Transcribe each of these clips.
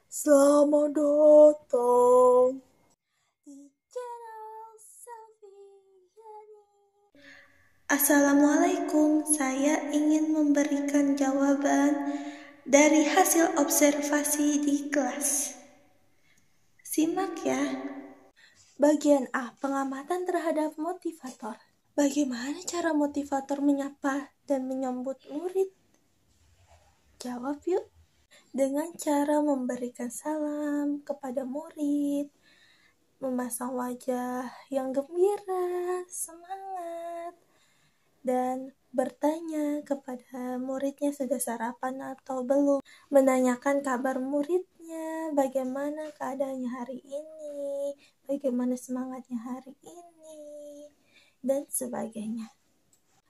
Selamat datang di channel Selviani. Assalamualaikum, saya ingin memberikan jawaban dari hasil observasi di kelas. Simak ya. Bagian A, pengamatan terhadap motivator. Bagaimana cara motivator menyapa dan menyambut murid? Jawab yuk. Dengan cara memberikan salam kepada murid, memasang wajah yang gembira, semangat, dan bertanya kepada muridnya sudah sarapan atau belum, menanyakan kabar muridnya, bagaimana keadaannya hari ini, bagaimana semangatnya hari ini, dan sebagainya.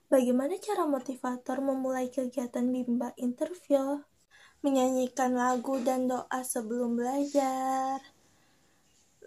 Bagaimana cara motivator memulai kegiatan Bimba interview? Menyanyikan lagu dan doa sebelum belajar,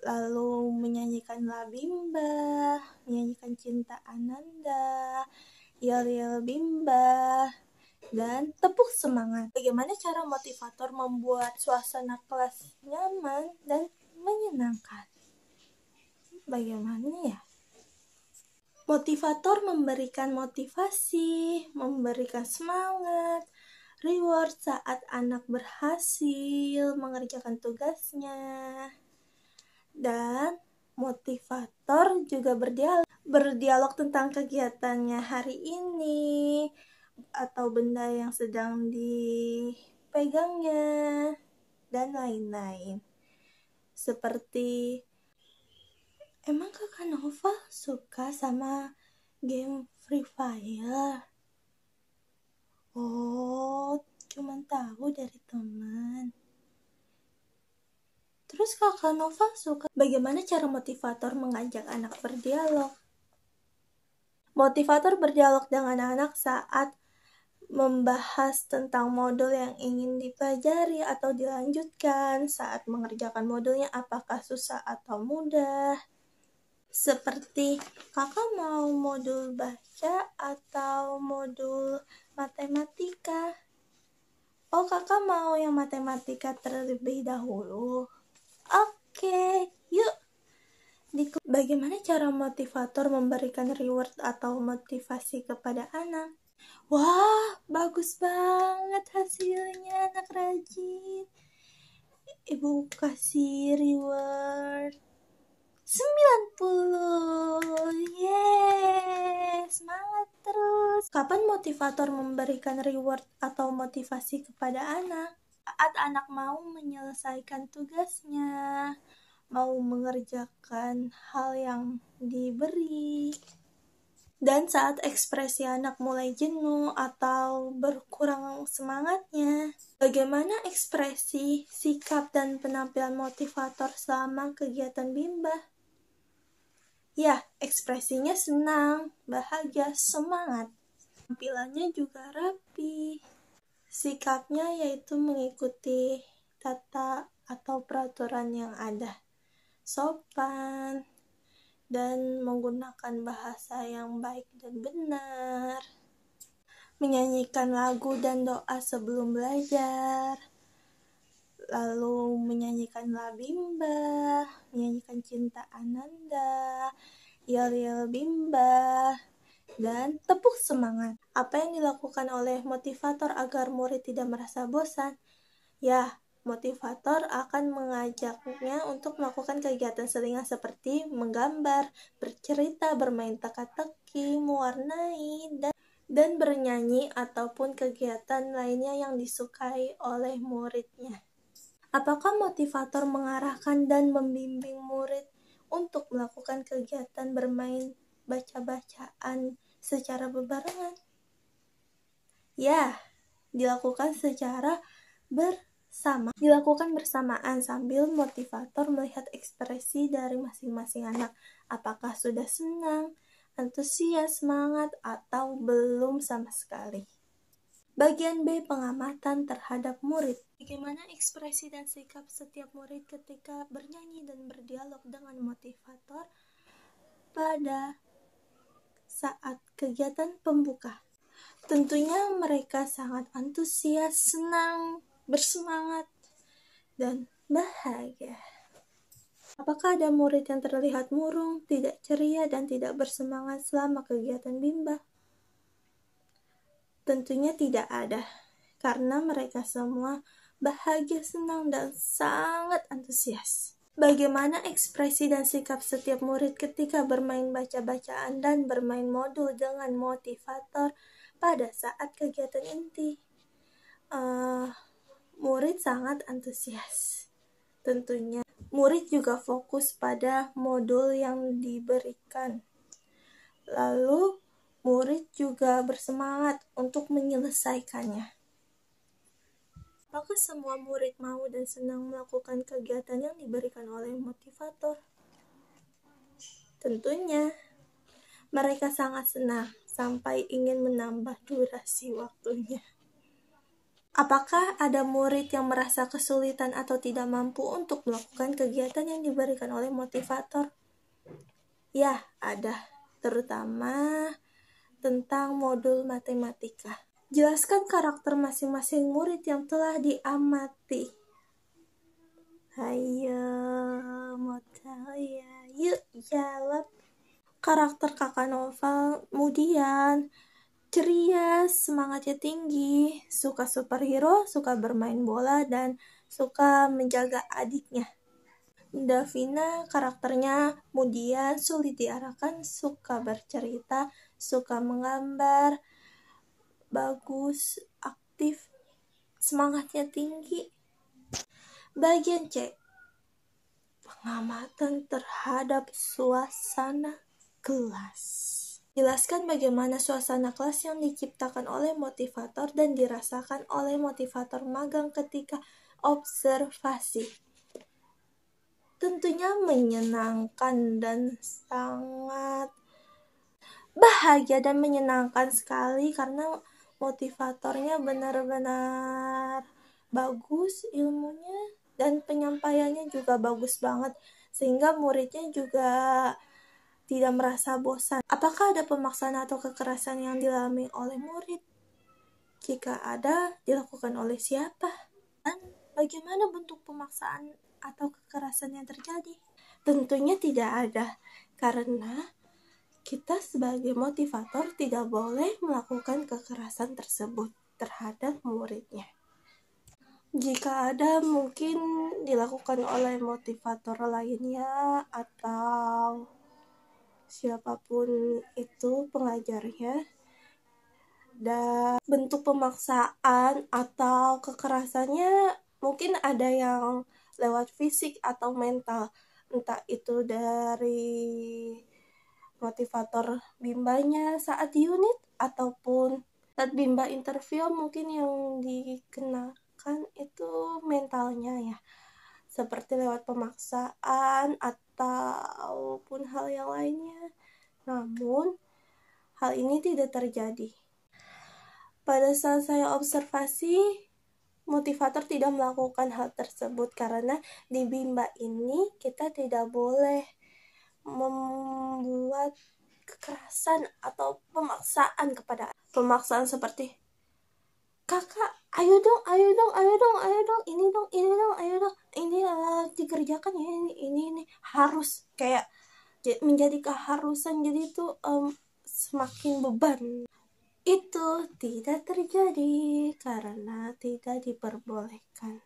lalu menyanyikan La Bimba, menyanyikan Cinta Ananda, Yel Yel Bimba, dan tepuk semangat. Bagaimana cara motivator membuat suasana kelas nyaman dan menyenangkan? Bagaimana ya? Motivator memberikan motivasi, memberikan semangat, reward saat anak berhasil mengerjakan tugasnya. Dan motivator juga berdialog tentang kegiatannya hari ini atau benda yang sedang dipegangnya dan lain-lain. Seperti, emang Kakak Nova suka sama game Free Fire? Oh, cuman tahu dari teman. Terus Kakak Nova suka bagaimana cara motivator mengajak anak berdialog? Motivator berdialog dengan anak saat membahas tentang modul yang ingin dipelajari atau dilanjutkan, saat mengerjakan modulnya apakah susah atau mudah. Seperti, kakak mau modul baca atau modul matematika? Oh, kakak mau yang matematika terlebih dahulu. Oke, yuk. Bagaimana cara motivator memberikan reward atau motivasi kepada anak? Wah, bagus banget hasilnya, anak rajin. Ibu kasih reward 90. Yeay, semangat terus. Kapan motivator memberikan reward atau motivasi kepada anak? Saat anak mau menyelesaikan tugasnya, mau mengerjakan hal yang diberi, dan saat ekspresi anak mulai jenuh atau berkurang semangatnya. Bagaimana ekspresi, sikap, dan penampilan motivator selama kegiatan Bimba? Ya, ekspresinya senang, bahagia, semangat. Tampilannya juga rapi. Sikapnya yaitu mengikuti tata atau peraturan yang ada, sopan, dan menggunakan bahasa yang baik dan benar. Menyanyikan lagu dan doa sebelum belajar, lalu menyanyikan La Bimba, menyanyikan Cinta Ananda, Yel Yel Bimba, dan tepuk semangat. Apa yang dilakukan oleh motivator agar murid tidak merasa bosan? Ya, motivator akan mengajaknya untuk melakukan kegiatan selingan seperti menggambar, bercerita, bermain teka-teki, mewarnai, dan bernyanyi ataupun kegiatan lainnya yang disukai oleh muridnya. Apakah motivator mengarahkan dan membimbing murid untuk melakukan kegiatan bermain baca-bacaan secara berbarengan? Ya, dilakukan bersamaan sambil motivator melihat ekspresi dari masing-masing anak. Apakah sudah senang, antusias, semangat, atau belum sama sekali. Bagian B, pengamatan terhadap murid. Bagaimana ekspresi dan sikap setiap murid ketika bernyanyi dan berdialog dengan motivator pada saat kegiatan pembuka? Tentunya mereka sangat antusias, senang, bersemangat, dan bahagia. Apakah ada murid yang terlihat murung, tidak ceria, dan tidak bersemangat selama kegiatan Bimba? Tentunya tidak ada, karena mereka semua bahagia, senang, dan sangat antusias. Bagaimana ekspresi dan sikap setiap murid ketika bermain baca-bacaan dan bermain modul dengan motivator pada saat kegiatan inti? Murid sangat antusias. Tentunya murid juga fokus pada modul yang diberikan. Lalu murid juga bersemangat untuk menyelesaikannya. Apakah semua murid mau dan senang melakukan kegiatan yang diberikan oleh motivator? Tentunya, mereka sangat senang sampai ingin menambah durasi waktunya. Apakah ada murid yang merasa kesulitan atau tidak mampu untuk melakukan kegiatan yang diberikan oleh motivator? Ya, ada, terutama tentang modul matematika. Jelaskan karakter masing-masing murid yang telah diamati. Ayo, mau tahu ya? Yuk jawab. Karakter Kakak Noval kemudian ceria, semangatnya tinggi, suka superhero, suka bermain bola, dan suka menjaga adiknya. Davina karakternya kemudian sulit diarahkan, suka bercerita, suka menggambar, bagus, aktif, semangatnya tinggi. Bagian C, pengamatan terhadap suasana kelas. Jelaskan bagaimana suasana kelas yang diciptakan oleh motivator dan dirasakan oleh motivator magang ketika observasi. Tentunya menyenangkan dan sangat bahagia dan menyenangkan sekali karena motivatornya benar-benar bagus ilmunya dan penyampaiannya juga bagus banget sehingga muridnya juga tidak merasa bosan. Apakah ada pemaksaan atau kekerasan yang dialami oleh murid? Jika ada, dilakukan oleh siapa? Dan bagaimana bentuk pemaksaan atau kekerasan yang terjadi? Tentunya tidak ada, karena kita sebagai motivator tidak boleh melakukan kekerasan tersebut terhadap muridnya. Jika ada, mungkin dilakukan oleh motivator lainnya atau siapapun itu pengajarnya. Dan bentuk pemaksaan atau kekerasannya mungkin ada yang lewat fisik atau mental, entah itu dari motivator bimbanya saat di unit ataupun saat bimba interview, mungkin yang dikenakan itu mentalnya ya, seperti lewat pemaksaan ataupun hal yang lainnya. Namun hal ini tidak terjadi. Pada saat saya observasi, motivator tidak melakukan hal tersebut karena di bimba ini kita tidak boleh membuat kekerasan atau pemaksaan seperti kakak ayo dong ini dong ayo dong ini dikerjakan ya ini harus kayak menjadi keharusan, jadi itu semakin beban. Itu tidak terjadi karena tidak diperbolehkan.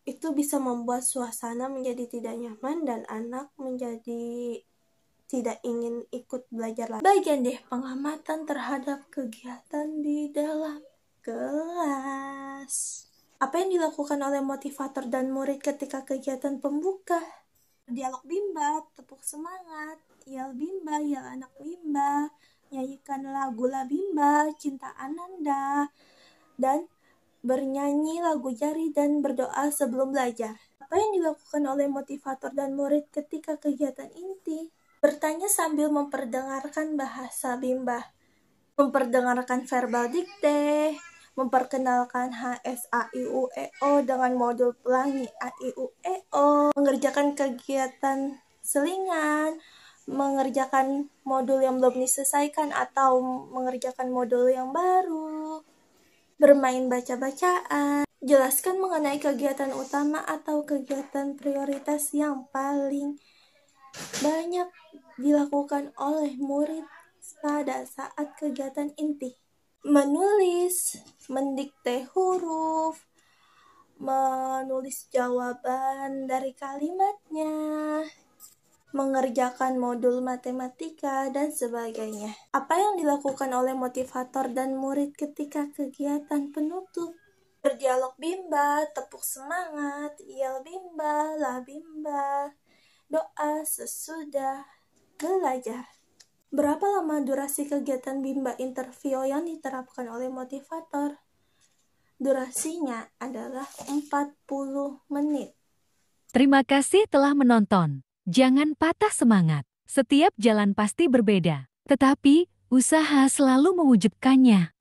Itu bisa membuat suasana menjadi tidak nyaman dan anak menjadi tidak ingin ikut belajar lagi. Bagian D, pengamatan terhadap kegiatan di dalam kelas. Apa yang dilakukan oleh motivator dan murid ketika kegiatan pembuka? Dialog bimba, tepuk semangat, yel bimba, yel anak bimba, nyanyikan lagu La Bimba, Cinta Ananda, dan bernyanyi lagu Jari dan berdoa sebelum belajar. Apa yang dilakukan oleh motivator dan murid ketika kegiatan inti? Bertanya sambil memperdengarkan bahasa bimba, memperdengarkan verbal dikte, memperkenalkan HSAIUEO dengan modul pelangi AIUEO, mengerjakan kegiatan selingan, mengerjakan modul yang belum diselesaikan atau mengerjakan modul yang baru, bermain baca-bacaan. Jelaskan mengenai kegiatan utama atau kegiatan prioritas yang paling banyak dilakukan oleh murid pada saat kegiatan inti. Menulis, mendikte huruf, menulis jawaban dari kalimatnya, mengerjakan modul matematika, dan sebagainya. Apa yang dilakukan oleh motivator dan murid ketika kegiatan penutup? Berdialog bimba, tepuk semangat, yel bimba, la bimba, doa sesudah belajar. Berapa lama durasi kegiatan bimba interview yang diterapkan oleh motivator? Durasinya adalah 40 menit. Terima kasih telah menonton. Jangan patah semangat. Setiap jalan pasti berbeda, tetapi usaha selalu mewujudkannya.